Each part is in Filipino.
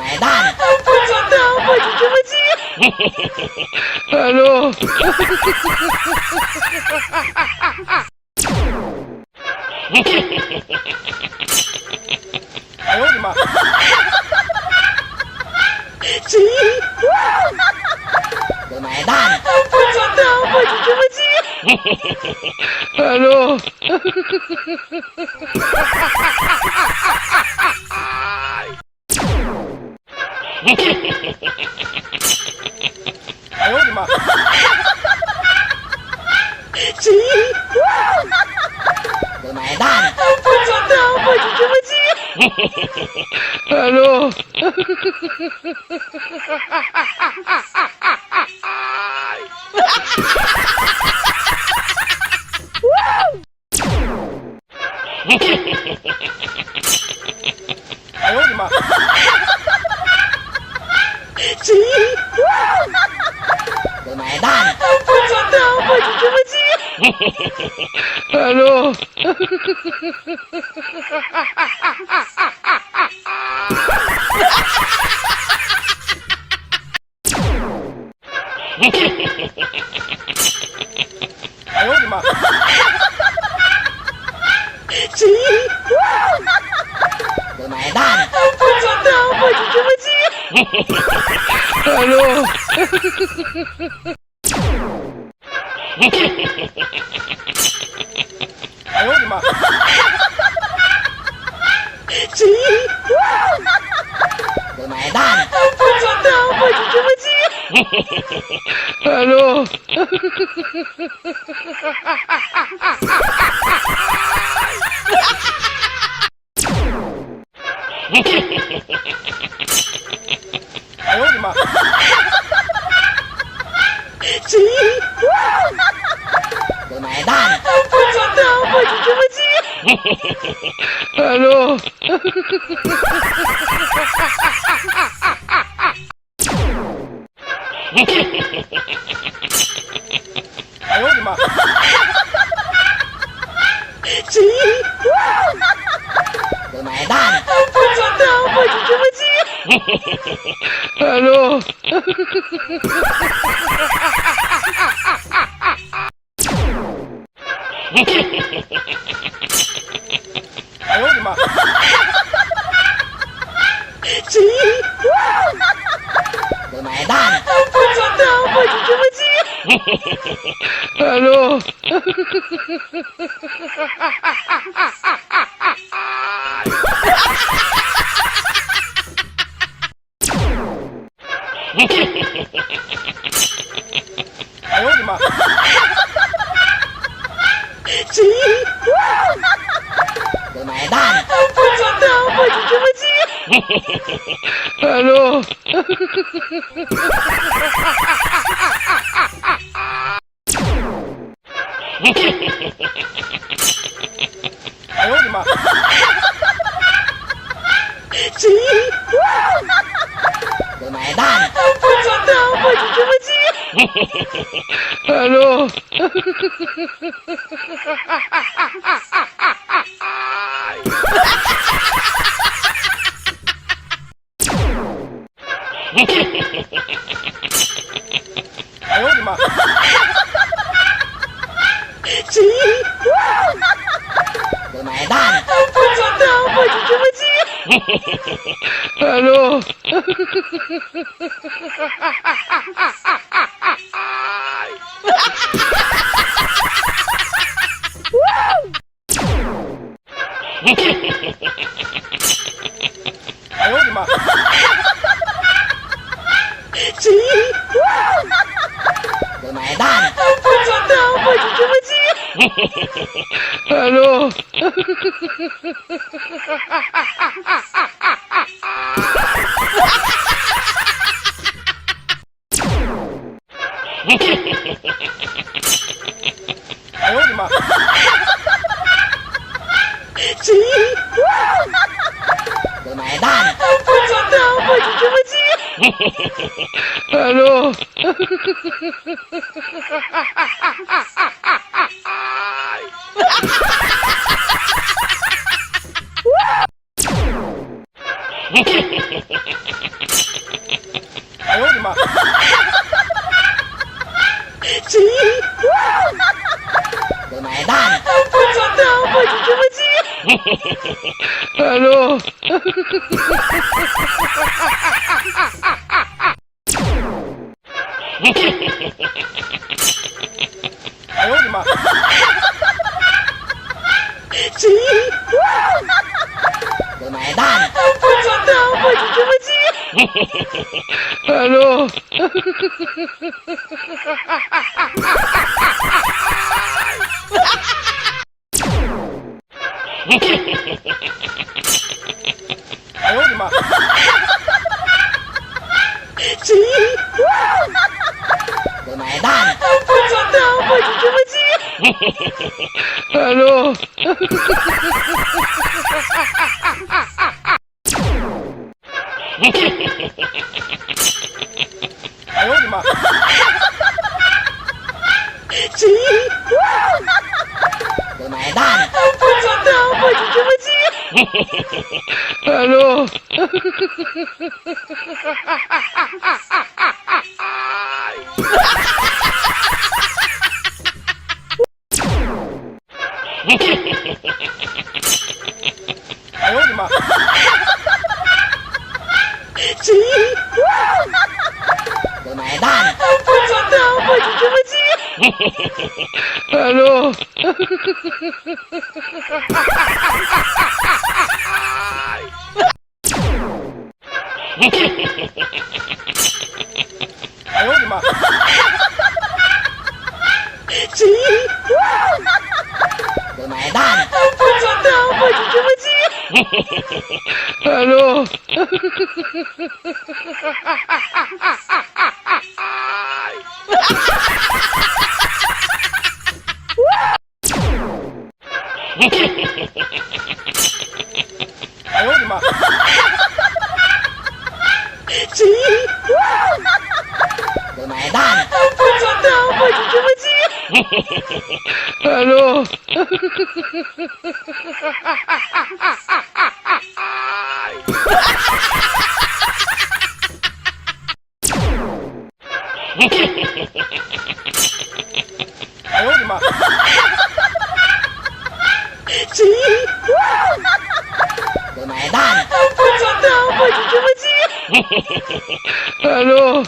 Bermaedan. Aduh. Ayo di mana? Bermaedan. Aduh. Ayo di mana? Bermaedan. Aduh. Ayo di mana? Bermaedan. Aduh. Ayo di mana? Bermaedan. Aduh. Ayo di mana? Bermaedan. Aduh. Ayo di mana? Bermaedan. Aduh. Ayo di mana? Bermaedan. Aduh. Ayo di mana? Bermaedan. Aduh. Ayo di mana? Bermaedan. Aduh. Ayo di mana? Bermaedan. Aduh. Ayo di mana? Bermaedan. Aduh. Ayo di mana? Bermaedan. Aduh. Ayo di mana? Bermaedan. Aduh. Ayo di mana? 哎呦我的妈！Gol Maedan. Aduh.哎呦我的妈！Gol Maedan. Aduh.哎呦我的妈！ Gol Maedan. Aduh.哎呦我的妈！ Gol Maedan. Aduh.哎呦我的妈！ Gol Maedan. Aduh.哎呦我的妈！ Gol Maedan. Aduh.哎呦我的妈！ Gol Maedan. Aduh.哎呦我的妈！ Gol Maedan. Aduh.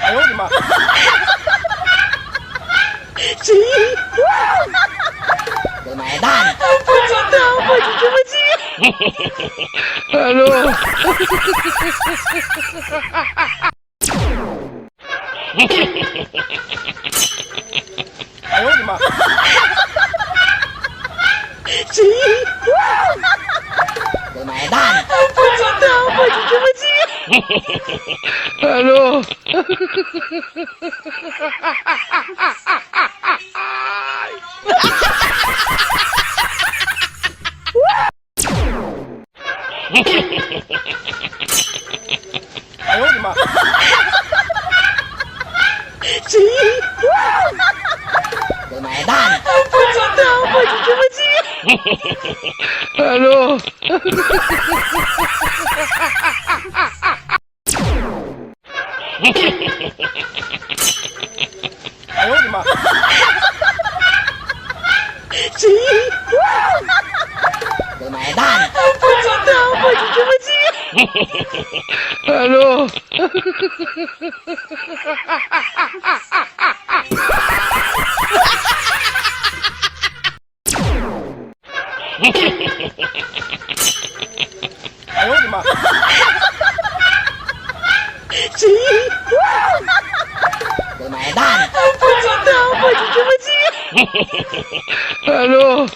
哎呦我的妈！ Gol Maedan. Aduh.哎呦我的妈！ Gol Maedan. Aduh.哎呦我的妈！ Gol Maedan. Aduh.哎呦我的妈！ Gol Maedan. Aduh.哎呦我的妈！ Gol Maedan. Aduh.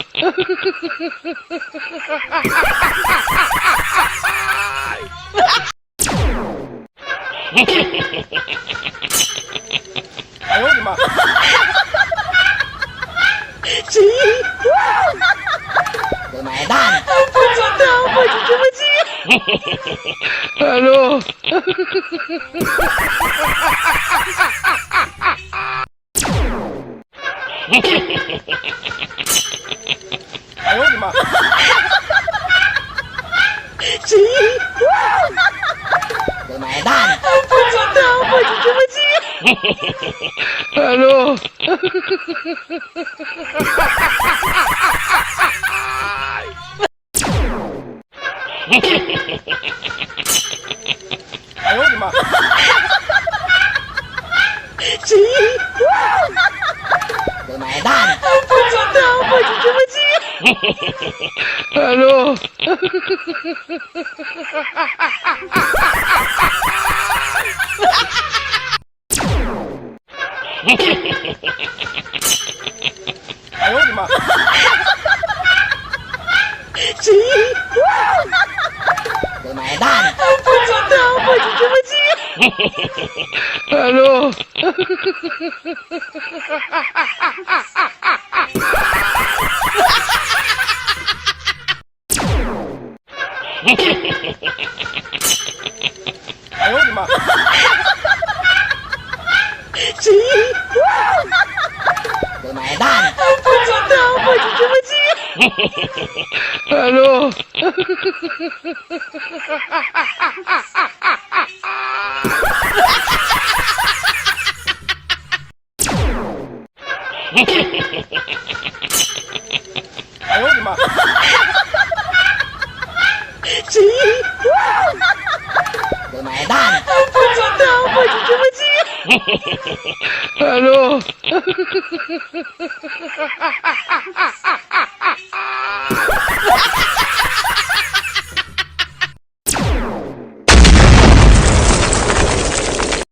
哎呦我的妈！ Gol Maedan. Aduh. 哎呦我的妈！这买蛋。不知道，我就这么记。Hello。哎呦我的妈！这买蛋。不知道，我就这么记。Hello。哎呦我的妈！这买蛋。不知道，我就这么记。Hello。哎呦我的妈！这买蛋。不知道，我就这么记。Hello。哎呦我的妈！这买蛋。不知道，我就这么记。Hello。